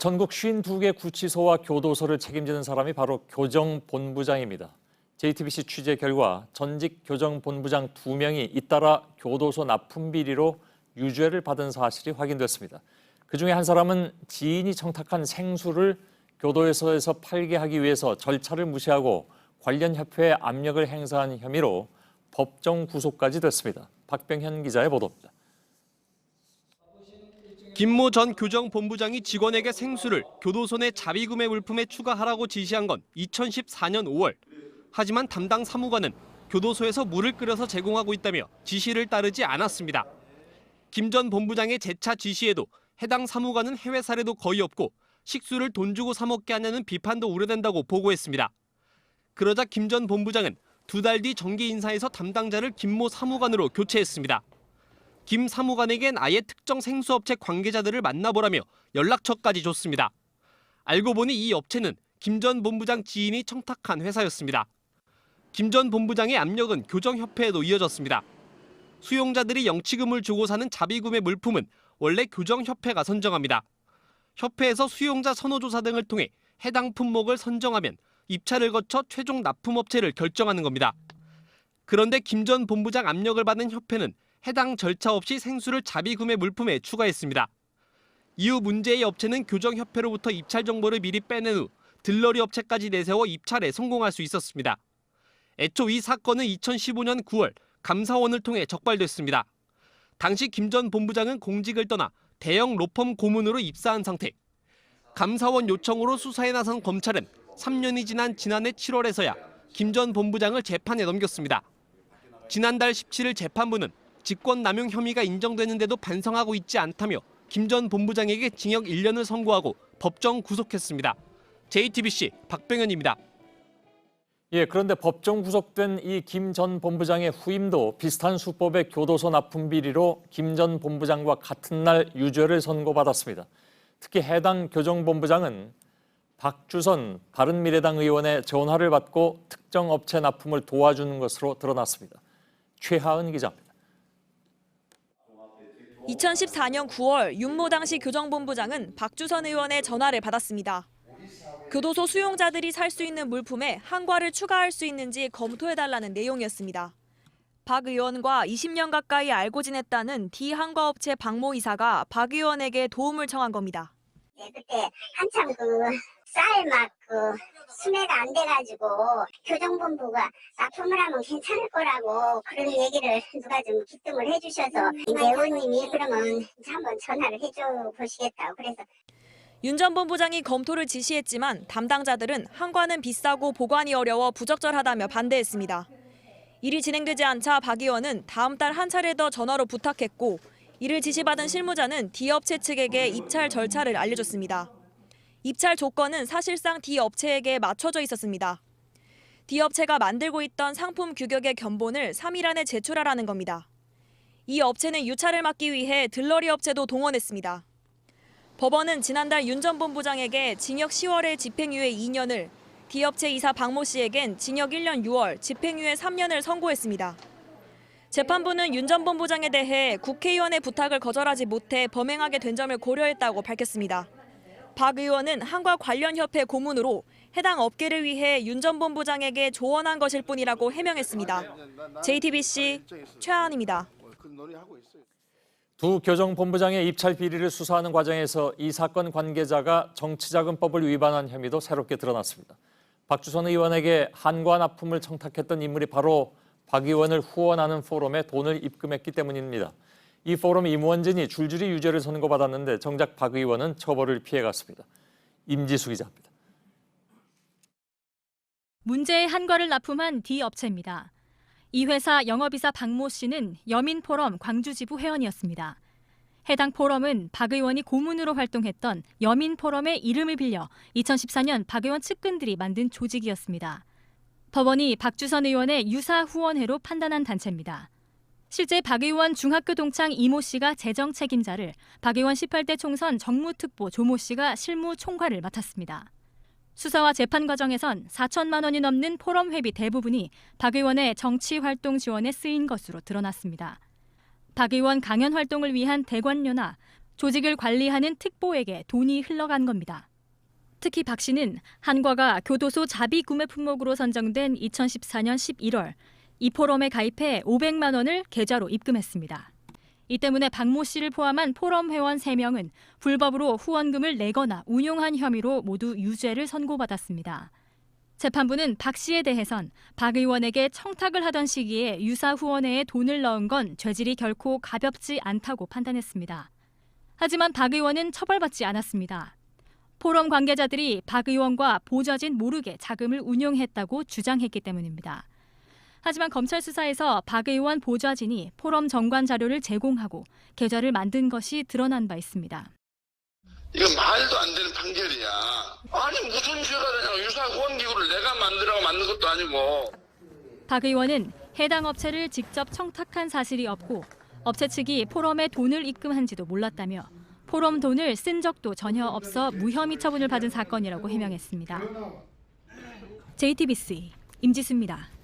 전국 52개 구치소와 교도소를 책임지는 사람이 바로 교정본부장입니다. JTBC 취재 결과 전직 교정본부장 2명이 잇따라 교도소 납품 비리로 유죄를 받은 사실이 확인됐습니다. 그중에 한 사람은 지인이 청탁한 생수를 교도소에서 팔게 하기 위해서 절차를 무시하고 관련 협회에 압력을 행사한 혐의로 법정 구속까지 됐습니다. 박병현 기자의 보도입니다. 김모 전 교정본부장이 직원에게 생수를 교도소 내 자비구매 물품에 추가하라고 지시한 건 2014년 5월. 하지만 담당 사무관은 교도소에서 물을 끓여서 제공하고 있다며 지시를 따르지 않았습니다. 김 전 본부장의 재차 지시에도 해당 사무관은 해외 사례도 거의 없고 식수를 돈 주고 사 먹게 하냐는 비판도 우려된다고 보고했습니다. 그러자 김 전 본부장은 2달 뒤 정기 인사에서 담당자를 김모 사무관으로 교체했습니다. 김 사무관에겐 아예 특정 생수업체 관계자들을 만나보라며 연락처까지 줬습니다. 알고 보니 이 업체는 김 전 본부장 지인이 청탁한 회사였습니다. 김 전 본부장의 압력은 교정협회에도 이어졌습니다. 수용자들이 영치금을 주고 사는 자비구매 물품은 원래 교정협회가 선정합니다. 협회에서 수용자 선호조사 등을 통해 해당 품목을 선정하면 입찰을 거쳐 최종 납품업체를 결정하는 겁니다. 그런데 김 전 본부장 압력을 받은 협회는 해당 절차 없이 생수를 자비구매 물품에 추가했습니다. 이후 문제의 업체는 교정협회로부터 입찰 정보를 미리 빼낸 후 들러리 업체까지 내세워 입찰에 성공할 수 있었습니다. 애초 이 사건은 2015년 9월 감사원을 통해 적발됐습니다. 당시 김 전 본부장은 공직을 떠나 대형 로펌 고문으로 입사한 상태. 감사원 요청으로 수사에 나선 검찰은 3년이 지난 지난해 7월에서야 김 전 본부장을 재판에 넘겼습니다. 지난달 17일 재판부는 직권남용 혐의가 인정되는데도 반성하고 있지 않다며 김 전 본부장에게 징역 1년을 선고하고 법정 구속했습니다. JTBC 박병현입니다. 그런데 법정 구속된 이 김 전 본부장의 후임도 비슷한 수법의 교도소 납품 비리로 김 전 본부장과 같은 날 유죄를 선고받았습니다. 특히 해당 교정본부장은 박주선 바른미래당 의원의 전화를 받고 특정 업체 납품을 도와주는 것으로 드러났습니다. 최하은 기자입니다. 2014년 9월 윤모 당시 교정본부장은 박주선 의원의 전화를 받았습니다. 교도소 수용자들이 살 수 있는 물품에 한과를 추가할 수 있는지 검토해달라는 내용이었습니다. 박 의원과 20년 가까이 알고 지냈다는 D 한과업체 박모 이사가 박 의원에게 도움을 청한 겁니다. 그때 한참 쌀 막 수매가 안 돼가지고 교정본부가 납품을 하면 괜찮을 거라고 그런 얘기를 누가 좀 기뜸을 해주셔서 의원님이 그러면 한번 전화를 해줘 보시겠다고 그래서. 윤 전 본부장이 검토를 지시했지만 담당자들은 한과는 비싸고 보관이 어려워 부적절하다며 반대했습니다. 일이 진행되지 않자 박 의원은 다음 달 한 차례 더 전화로 부탁했고 이를 지시받은 실무자는 D 업체 측에게 입찰 절차를 알려줬습니다. 입찰 조건은 사실상 D 업체에게 맞춰져 있었습니다. D 업체가 만들고 있던 상품 규격의 견본을 3일 안에 제출하라는 겁니다. 이 업체는 유찰을 막기 위해 들러리 업체도 동원했습니다. 법원은 지난달 윤 전 본부장에게 징역 10월에 집행유예 2년을, D 업체 이사 박모 씨에겐 징역 1년 6월, 집행유예 3년을 선고했습니다. 재판부는 윤 전 본부장에 대해 국회의원의 부탁을 거절하지 못해 범행하게 된 점을 고려했다고 밝혔습니다. 박 의원은 한과 관련 협회 고문으로 해당 업계를 위해 윤 전 본부장에게 조언한 것일 뿐이라고 해명했습니다. JTBC 최하은입니다. 두 교정본부장의 입찰 비리를 수사하는 과정에서 이 사건 관계자가 정치자금법을 위반한 혐의도 새롭게 드러났습니다. 박주선 의원에게 한과 납품을 청탁했던 인물이 바로 박 의원을 후원하는 포럼에 돈을 입금했기 때문입니다. 이 포럼 임원진이 줄줄이 유죄를 선고받았는데 정작 박 의원은 처벌을 피해갔습니다. 임지수 기자입니다. 문제의 한과를 납품한 D 업체입니다. 이 회사 영업이사 박모 씨는 여민포럼 광주지부 회원이었습니다. 해당 포럼은 박 의원이 고문으로 활동했던 여민포럼의 이름을 빌려 2014년 박 의원 측근들이 만든 조직이었습니다. 법원이 박주선 의원의 유사 후원회로 판단한 단체입니다. 실제 박 의원 중학교 동창 이모 씨가 재정 책임자를, 박 의원 18대 총선 정무특보 조모 씨가 실무 총괄을 맡았습니다. 수사와 재판 과정에선 4천만 원이 넘는 포럼 회비 대부분이 박 의원의 정치 활동 지원에 쓰인 것으로 드러났습니다. 박 의원 강연 활동을 위한 대관료나 조직을 관리하는 특보에게 돈이 흘러간 겁니다. 특히 박 씨는 한과가 교도소 자비 구매 품목으로 선정된 2014년 11월 이 포럼에 가입해 500만 원을 계좌로 입금했습니다. 이 때문에 박모 씨를 포함한 포럼 회원 3명은 불법으로 후원금을 내거나 운용한 혐의로 모두 유죄를 선고받았습니다. 재판부는 박 씨에 대해선 박 의원에게 청탁을 하던 시기에 유사 후원회에 돈을 넣은 건 죄질이 결코 가볍지 않다고 판단했습니다. 하지만 박 의원은 처벌받지 않았습니다. 포럼 관계자들이 박 의원과 보좌진 모르게 자금을 운용했다고 주장했기 때문입니다. 하지만 검찰 수사에서 박 의원 보좌진이 포럼 정관 자료를 제공하고 계좌를 만든 것이 드러난 바 있습니다. 이거 말도 안 되는 판결이야. 아니 무슨 죄가 되냐. 유사 후원기구를 내가 만든 것도 아니고. 박 의원은 해당 업체를 직접 청탁한 사실이 없고 업체 측이 포럼에 돈을 입금한지도 몰랐다며 포럼 돈을 쓴 적도 전혀 없어 무혐의 처분을 받은 사건이라고 해명했습니다. JTBC 임지수입니다.